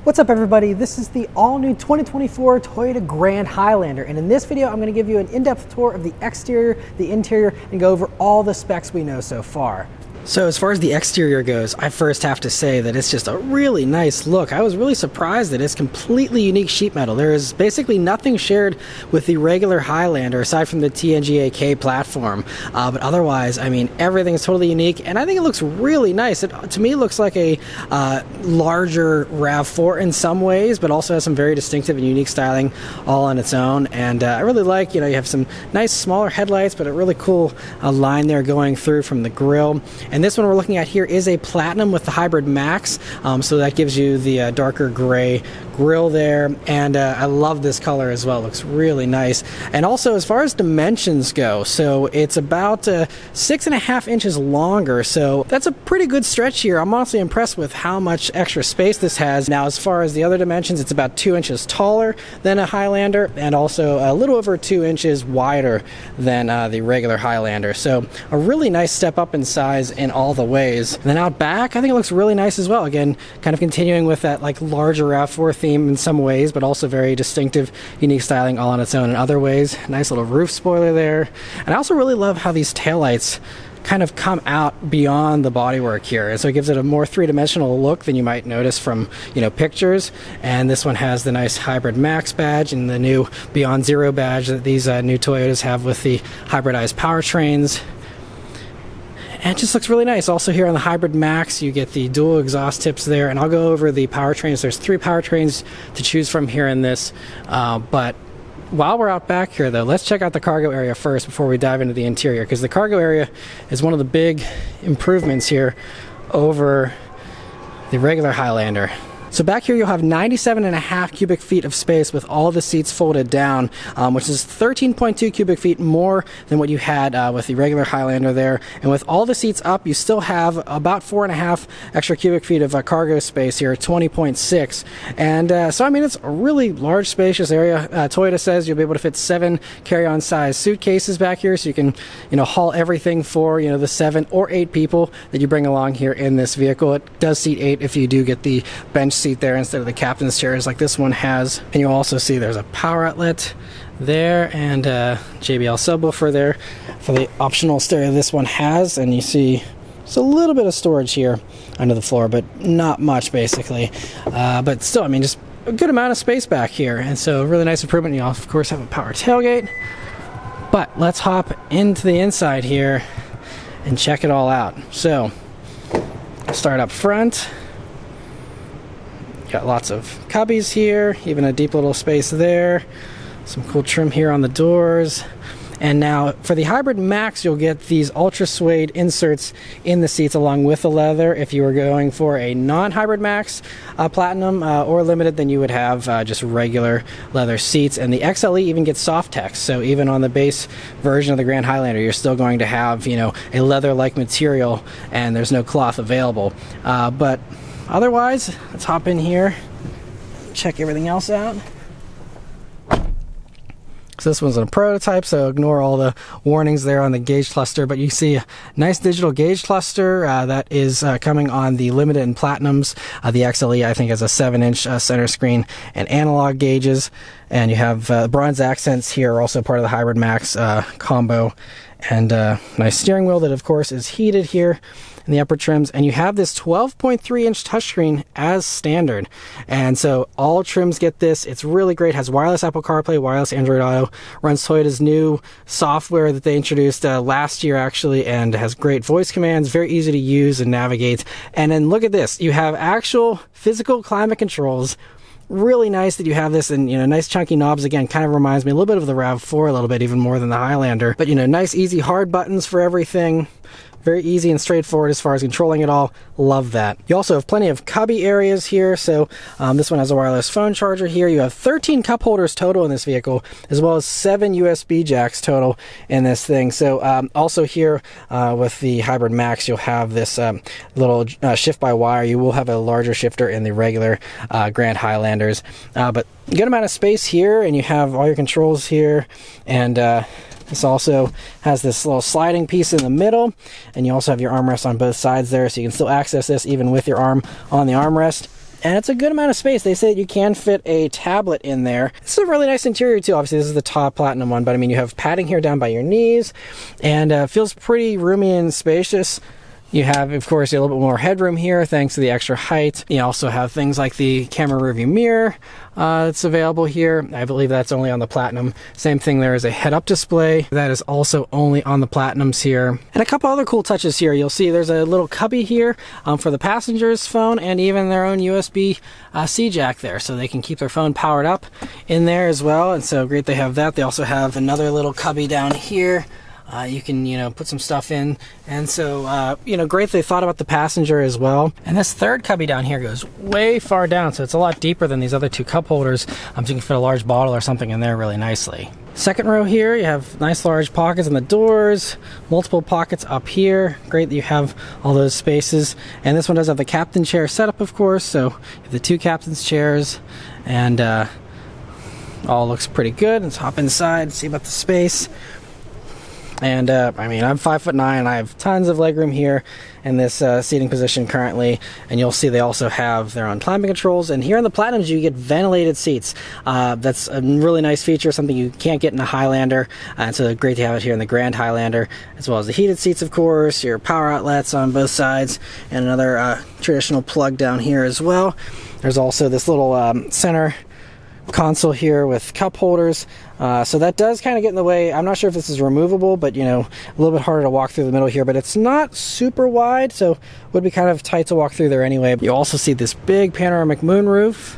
What's up everybody, this is the all-new 2024 Toyota Grand Highlander, and in this video I'm going to give you an in-depth tour of the exterior, the interior, and go over all the specs we know so far. So as far as the exterior goes, I first have to say that it's just a really nice look. I was really surprised that it's completely unique sheet metal. There is basically nothing shared with the regular Highlander aside from the TNGA-K platform. But otherwise, I mean, everything is totally unique, and I think it looks really nice. To me, it looks like a larger RAV4 in some ways, but also has some very distinctive and unique styling all on its own. And I really like, you have some nice smaller headlights, but a really cool line there going through from the grille. And this one we're looking at here is a Platinum with the Hybrid Max, so that gives you the darker gray grille there, and I love this color as well. It looks really nice. And also, as far as dimensions go, so it's about 6.5 inches longer, so that's a pretty good stretch here. I'm honestly impressed with how much extra space this has. Now, as far as the other dimensions, it's about 2 inches taller than a Highlander, and also a little over 2 inches wider than the regular Highlander, so a really nice step up in size in all the ways. And then out back, I think it looks really nice as well. Again, kind of continuing with that like larger RAV4 theme in some ways, but also very distinctive, unique styling all on its own in other ways. Nice little roof spoiler there. And I also really love how these taillights kind of come out beyond the bodywork here, and so it gives it a more three-dimensional look than you might notice from pictures. And this one has the nice Hybrid Max badge and the new Beyond Zero badge that these new Toyotas have with the hybridized powertrains. And it just looks really nice. Also here on the Hybrid Max, you get the dual exhaust tips there, and I'll go over the powertrains. There's 3 powertrains to choose from here in this, but while we're out back here though, let's check out the cargo area first before we dive into the interior, because the cargo area is one of the big improvements here over the regular Highlander. So back here you'll have 97.5 cubic feet of space with all the seats folded down, which is 13.2 cubic feet more than what you had with the regular Highlander there. And with all the seats up, you still have about 4.5 extra cubic feet of cargo space here, 20.6. And so I mean, it's a really large, spacious area. Toyota says you'll be able to fit 7 carry-on size suitcases back here, so you can haul everything for the 7 or 8 people that you bring along here in this vehicle. It does seat 8 if you do get the bench seat there instead of the captain's chairs like this one has. And you'll also see there's a power outlet there and JBL subwoofer there for the optional stereo this one has. And you see it's a little bit of storage here under the floor, but not much basically. But still, I mean, just a good amount of space back here, and so really nice improvement. You of course have a power tailgate, but let's hop into the inside here and check it all out. So start up front. Got lots of cubbies here, even a deep little space there. Some cool trim here on the doors. And now for the Hybrid Max, you'll get these ultra suede inserts in the seats along with the leather. If you were going for a non-Hybrid Max Platinum or Limited, then you would have just regular leather seats. And the XLE even gets soft text, so even on the base version of the Grand Highlander, you're still going to have a leather-like material, and there's no cloth available. But otherwise, let's hop in here, check everything else out. So this one's a prototype, so ignore all the warnings there on the gauge cluster, but you see a nice digital gauge cluster that is coming on the Limited and Platinums. The XLE, I think, has a 7-inch center screen and analog gauges, and you have bronze accents here, also part of the Hybrid Max combo, and nice steering wheel that, of course, is heated here in the upper trims. And you have this 12.3-inch touchscreen as standard, and so all trims get this. It's really great. Has wireless Apple CarPlay, wireless Android Auto, runs Toyota's new software that they introduced last year actually, and has great voice commands, very easy to use and navigate. And then look at this, you have actual physical climate controls. Really nice that you have this, and nice chunky knobs. Again, kind of reminds me a little bit of the RAV4 a little bit, even more than the Highlander, but nice easy hard buttons for everything. Very easy and straightforward as far as controlling it all. Love that. You also have plenty of cubby areas here. So this one has a wireless phone charger here. You have 13 cup holders total in this vehicle, as well as 7 USB jacks total in this thing. So also here with the Hybrid Max, you'll have this little shift by wire. You will have a larger shifter in the regular Grand Highlanders, but good amount of space here, and you have all your controls here. And this also has this little sliding piece in the middle, and you also have your armrest on both sides there, so you can still access this even with your arm on the armrest. And it's a good amount of space. They say that you can fit a tablet in there. This is a really nice interior too. Obviously, this is the top platinum one, but I mean, you have padding here down by your knees, and feels pretty roomy and spacious. You have, of course, a little bit more headroom here thanks to the extra height. You also have things like the camera rearview mirror that's available here. I believe that's only on the Platinum. Same thing, there is a head-up display. That is also only on the Platinums here. And a couple other cool touches here. You'll see there's a little cubby here for the passenger's phone and even their own USB-C jack there, so they can keep their phone powered up in there as well. And so great they have that. They also have another little cubby down here. You can, put some stuff in. And so, great they thought about the passenger as well. And this third cubby down here goes way far down, so it's a lot deeper than these other two cup holders. So you can fit a large bottle or something in there really nicely. Second row here, you have nice large pockets in the doors, multiple pockets up here. Great that you have all those spaces. And this one does have the captain chair setup, of course. So you have the two captain's chairs, and all looks pretty good. Let's hop inside, see about the space. And I mean, I'm 5'9", I have tons of legroom here in this seating position currently, and you'll see they also have their own climbing controls. And here in the Platinums, you get ventilated seats. That's a really nice feature, something you can't get in the Highlander, and so great to have it here in the Grand Highlander, as well as the heated seats, of course, your power outlets on both sides, and another traditional plug down here as well. There's also this little center console here with cup holders, so that does kind of get in the way. I'm not sure if this is removable, but a little bit harder to walk through the middle here, but it's not super wide, so would be kind of tight to walk through there anyway. You also see this big panoramic moonroof,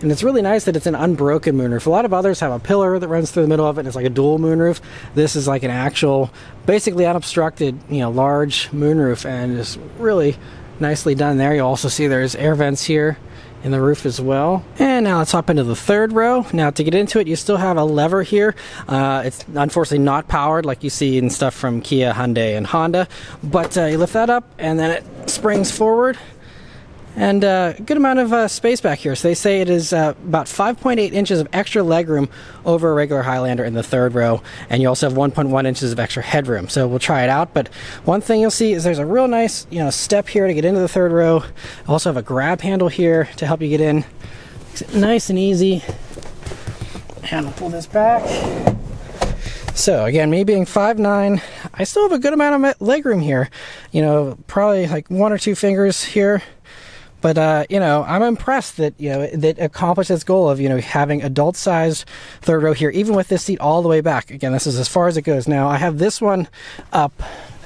and it's really nice that it's an unbroken moonroof. A lot of others have a pillar that runs through the middle of it, and it's like a dual moonroof. This is like an actual, basically unobstructed, large moonroof, and it's really nicely done there. You also see there's air vents here in the roof as well. And now let's hop into the third row. Now to get into it, you still have a lever here. It's unfortunately not powered like you see in stuff from Kia, Hyundai, and Honda, but you lift that up and then it springs forward. And a good amount of space back here. So they say it is about 5.8 inches of extra legroom over a regular Highlander in the third row, and you also have 1.1 inches of extra headroom. So we'll try it out, but one thing you'll see is there's a real nice step here to get into the third row. Also have a grab handle here to help you get in. Makes it nice and easy. And we'll pull this back. So again, me being 5'9", I still have a good amount of legroom here. Probably like one or two fingers here. But, I'm impressed that, that accomplished its goal of, having adult-sized third row here, even with this seat all the way back. Again, this is as far as it goes. Now, I have this one up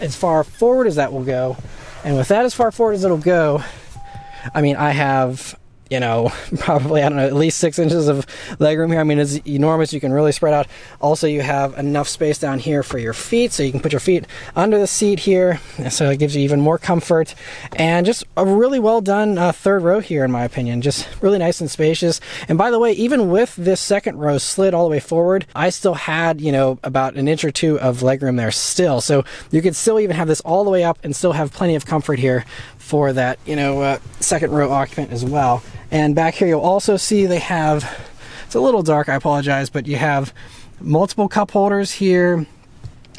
as far forward as that will go. And with that as far forward as it'll go, I mean, I have, probably, I don't know, at least 6 inches of legroom here. I mean, it's enormous. You can really spread out. Also, you have enough space down here for your feet, so you can put your feet under the seat here. So it gives you even more comfort. And just a really well done third row here, in my opinion. Just really nice and spacious. And by the way, even with this second row slid all the way forward, I still had, about an inch or two of legroom there still. So you could still even have this all the way up and still have plenty of comfort here for that, second row occupant as well. And back here you'll also see they have, it's a little dark, I apologize, but you have multiple cup holders here,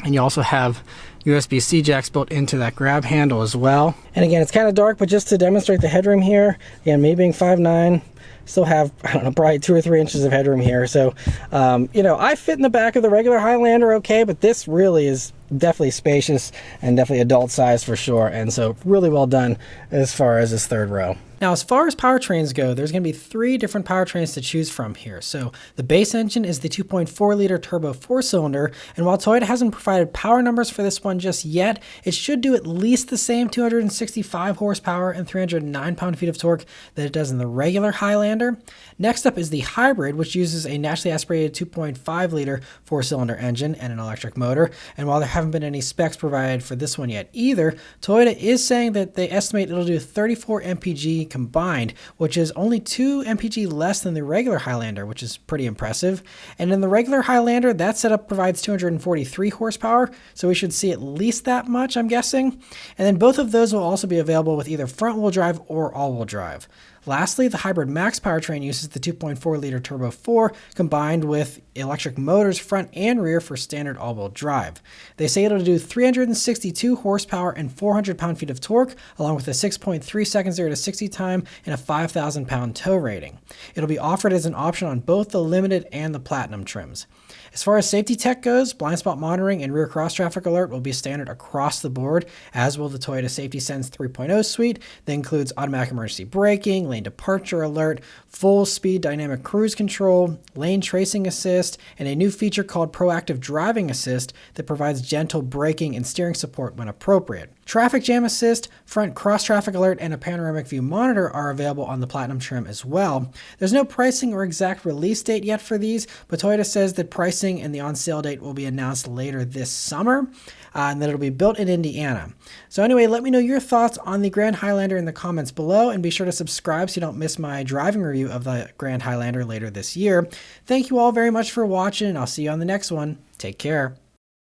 and you also have USB-C jacks built into that grab handle as well. And again, it's kind of dark, but just to demonstrate the headroom here, again, me being 5'9", still have, I don't know, probably 2 or 3 inches of headroom here. So, I fit in the back of the regular Highlander okay, but this really is definitely spacious and definitely adult size for sure. And so really well done as far as this third row. Now, as far as powertrains go, there's going to be 3 different powertrains to choose from here. So the base engine is the 2.4-liter turbo 4-cylinder, and while Toyota hasn't provided power numbers for this one just yet, it should do at least the same 265 horsepower and 309 pound-feet of torque that it does in the regular Highlander. Next up is the hybrid, which uses a naturally aspirated 2.5-liter 4-cylinder engine and an electric motor. And while there haven't been any specs provided for this one yet either, Toyota is saying that they estimate it'll do 34 mpg combined, which is only 2 mpg less than the regular Highlander, which is pretty impressive. And in the regular Highlander, that setup provides 243 horsepower, so we should see at least that much, I'm guessing. And then both of those will also be available with either front-wheel drive or all-wheel drive. Lastly, the Hybrid Max powertrain uses the 2.4-liter Turbo 4 combined with electric motors front and rear for standard all-wheel drive. They say it'll do 362 horsepower and 400 pound-feet of torque, along with a 6.3 second 0 to 60 time and a 5,000 pound tow rating. It'll be offered as an option on both the Limited and the Platinum trims. As far as safety tech goes, blind spot monitoring and rear cross traffic alert will be standard across the board, as will the Toyota Safety Sense 3.0 suite. That includes automatic emergency braking, lane departure alert, full speed dynamic cruise control, lane tracing assist, and a new feature called Proactive Driving Assist that provides gentle braking and steering support when appropriate. Traffic jam assist, front cross traffic alert, and a panoramic view monitor are available on the Platinum trim as well. There's no pricing or exact release date yet for these, but Toyota says that pricing and the on sale date will be announced later this summer, and that it'll be built in Indiana. So anyway, let me know your thoughts on the Grand Highlander in the comments below, and be sure to subscribe so you don't miss my driving review of the Grand Highlander later this year. Thank you all very much for watching, and I'll see you on the next one. Take care.